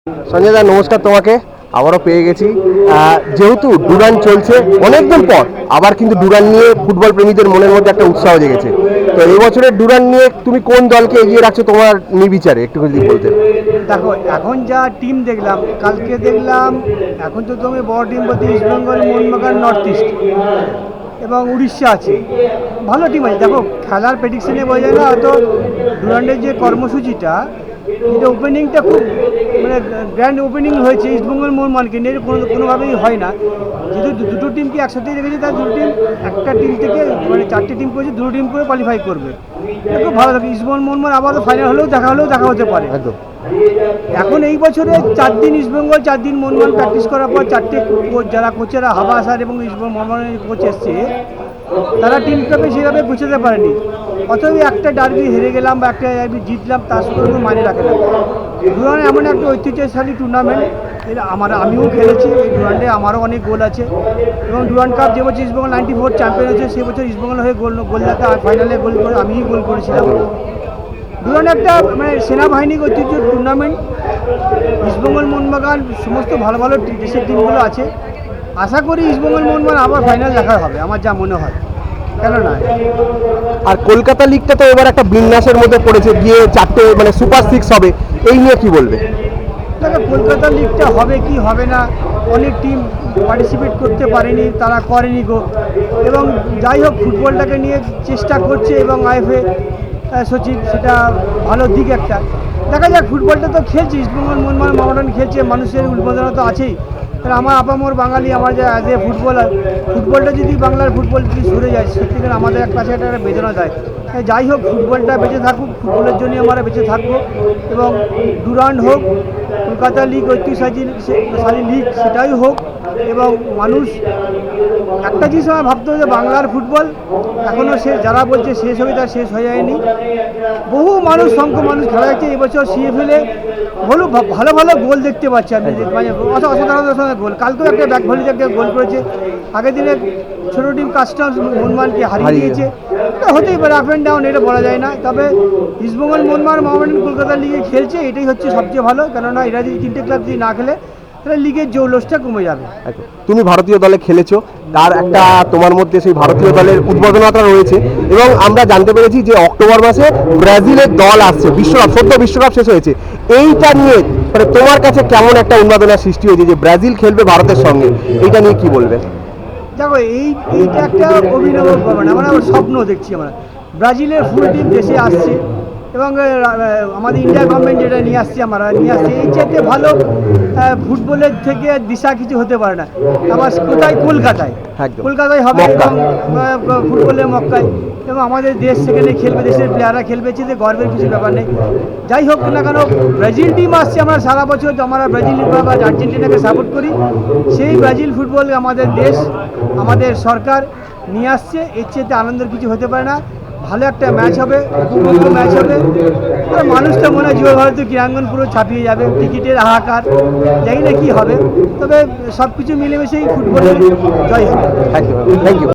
সঞ্জয় দা নমস্কার, তোমাকে আবারও পেয়ে গেছি। যেহেতু ডুরান চলছে অনেকদিন পর, আবার কিন্তু ডুরান নিয়ে ফুটবল প্রেমীদের মনের মধ্যে একটা উৎসাহ জেগেছে। তো এই বছরের ডুরান নিয়ে তুমি কোন দলকে এগিয়ে রাখছো তোমার নির্বিচারে, একটু যদি বলতে। দেখো, এখন যা টিম দেখলাম, কালকে দেখলাম, এখন তো তুমি বড় টিম বলতে east Bengal, Mohun Bagan, north east এবং উড়িষ্যা আছে। ভালো টিম আছে। দেখো, খেলার প্রেডিকশনে বোঝা যায় না হয়তো ডুরান্ডের যে কর্মসূচিটা, এটা ওপেনিংটা খুব মানে গ্র্যান্ড ওপেনিং হয়েছে ইস্টবেঙ্গল মোহনবাগানকে নিয়ে, কোনোভাবেই হয় না। যেহেতু দুটো টিমকে একসাথেই রেখেছে, তাই দুটো টিম একটা টিম থেকে মানে চারটে টিম করেছে, দুটো টিম করে কোয়ালিফাই করবে। খুব ভালো থাকে। ইস্টবেঙ্গল মোহনবাগান আবারও ফাইনাল হলেও দেখা হতে পারে। একদম। এখন এই বছরে 4 দিন ইস্টবেঙ্গল, 4 দিন মোহনবাগান প্র্যাকটিস করার পর চারটে যারা কোচেরা হাবাস আর এবং ইস্টবেঙ্গল মোহনবাগানের কোচ এসছে, তারা টিমটাকে সেভাবে গুছাতে পারেনি। অথবা একটা ডার্বি হেরে গেলাম বা একটা ডার্বি জিতলাম, তার সঙ্গে কোনো মানে রাখে না। ডুরান্ড এমন একটা ঐতিহ্যশালী টুর্নামেন্ট, এর আমিও খেলেছি এই ডুরান্ডে, আমারও অনেক গোল আছে। এবং ডুরান্ড কাপ যে বছর ইস্টবেঙ্গল 94 চ্যাম্পিয়ন হয়েছে, সে বছর ইস্টবেঙ্গল হয়ে গোলদাতা ফাইনালে গোল করে আমিই গোল করেছিলাম। ডুরান্ড একটা মানে সেনাবাহিনীর ঐতিহ্য টুর্নামেন্ট। ইস্টবেঙ্গল মোহনবাগান সমস্ত ভালো ভালো দেশের টিমগুলো আছে। আশা করি ইস্টবেঙ্গল মোহনবাগান আবার ফাইনাল দেখা হবে, আমার যা মনে হয়। কেন না? আর কলকাতা লিগটা তো এবার একটা বিন্যাসের মধ্যে পড়েছে, গিয়ে চারটে মানে সুপার 6 হবে, এই নিয়ে কি বলবে? দেখো, কলকাতা লিগটা হবে কি হবে না, অনেক টিম পার্টিসিপেট করতে পারেনি, তারা করেনি গো। এবং যাই হোক, ফুটবলটাকে নিয়ে চেষ্টা করছে এবং আইএফএ সচিব, সেটা ভালো দিক একটা। দেখা যাক, ফুটবলটা তো খেলছে ইস্টবেঙ্গল মোহনবাগান খেলছে, মানুষের উন্মাদনা তো আছেই। কারণ আমার আপামর বাঙালি, আমার যে অ্যাজ এ ফুটবলার, ফুটবলটা যদি বাংলার ফুটবল যদি সরে যায়, সত্যিকার আমাদের কাছে একটা বেদনা দেয়। যাই হোক, ফুটবলটা বেঁচে থাকুক, ফুটবলের জন্যই আমরা বেঁচে থাকবো। এবং ডুরান্ড হোক, কলকাতা লিগ ঐতিহ্যশালী লিগ, সেটাই হোক। এবং মানুষ একটা জিনিস আমার ভাবতে হবে যে বাংলার ফুটবল এখনও যারা বলছে শেষ হবে, তার শেষ হয়ে যায়নি। বহু মানুষ, সংখ্য মানুষ খেলা যাচ্ছে। এবছর সিএফএলে ভালো ভালো গোল দেখতে পাচ্ছি আমি, মানে অসাধারণ গোল। কালকেও একটা ব্যাক ভলিতে একটা গোল করেছে। আগের দিনে ছোটো টিম কাস্টমস মোহনবাগানকে হারিয়ে দিয়েছে। হতেই পারে, আপ অ্যান্ড ডাউন, এটা বলা যায় না। তবে ইস্টবেঙ্গল মোহনবাগান কলকাতা লিগে খেলছে, এটাই হচ্ছে সবচেয়ে ভালো। কেননা এরা যদি তিনটে ক্লাব যদি না খেলে, তাহলে লিগের জৌলসটা কমে যাবে। তুমি ভারতীয় দলে খেলেছো, তার একটা তোমার মধ্যে সেই ভারতীয় দলের উদ্বোধনতা রয়েছে। এবং আমরা জানতে পেরেছি যে অক্টোবর মাসে ব্রাজিলের দল আসছে, বিশ্বকাপ, সদ্য বিশ্বকাপ শেষ হয়েছে। এইটা নিয়ে মানে তোমার কাছে কেমন একটা উন্মাদনার সৃষ্টি হয়েছে যে ব্রাজিল খেলবে ভারতের সঙ্গে, এইটা নিয়ে কি বলবে? দেখো, এইটা একটা অভিনব, মানে আমরা স্বপ্ন দেখছি। আমরা ব্রাজিলের ফুল টিম দেশে আসছে এবং আমাদের ইন্ডিয়া গভর্নমেন্ট যেটা নিয়ে আসছে, এই চাইতে ভালো ফুটবলের থেকে দিশা কিছু হতে পারে না। আবার কোথায়? কলকাতায় হবে এবং ফুটবলের মক্কায়, এবং আমাদের দেশ সেখানে খেলবে, দেশের প্লেয়াররা খেলবে, যে গর্বের কিছু ব্যাপার নেই। যাই হোক না কেন, ব্রাজিল টিম আসছে। আমরা সারা বছর আমরা ব্রাজিল বা আর্জেন্টিনাকে সাপোর্ট করি। সেই ব্রাজিল ফুটবল আমাদের দেশ, আমাদের সরকার নিয়ে আসছে। এর চেয়ে আনন্দের কিছু হতে পারে না। ভালো একটা ম্যাচ হবে, উপভোগ্য ম্যাচ হবে। আর মানুষটা মনে হয় যুব ভারতীয় ক্রীড়াঙ্গন পুরো ছাপিয়ে যাবে, টিকিটের হাহাকার, জানি না কী হবে। তবে সব কিছু মিলেমিশেই ফুটবলের জয় হবে। Thank you.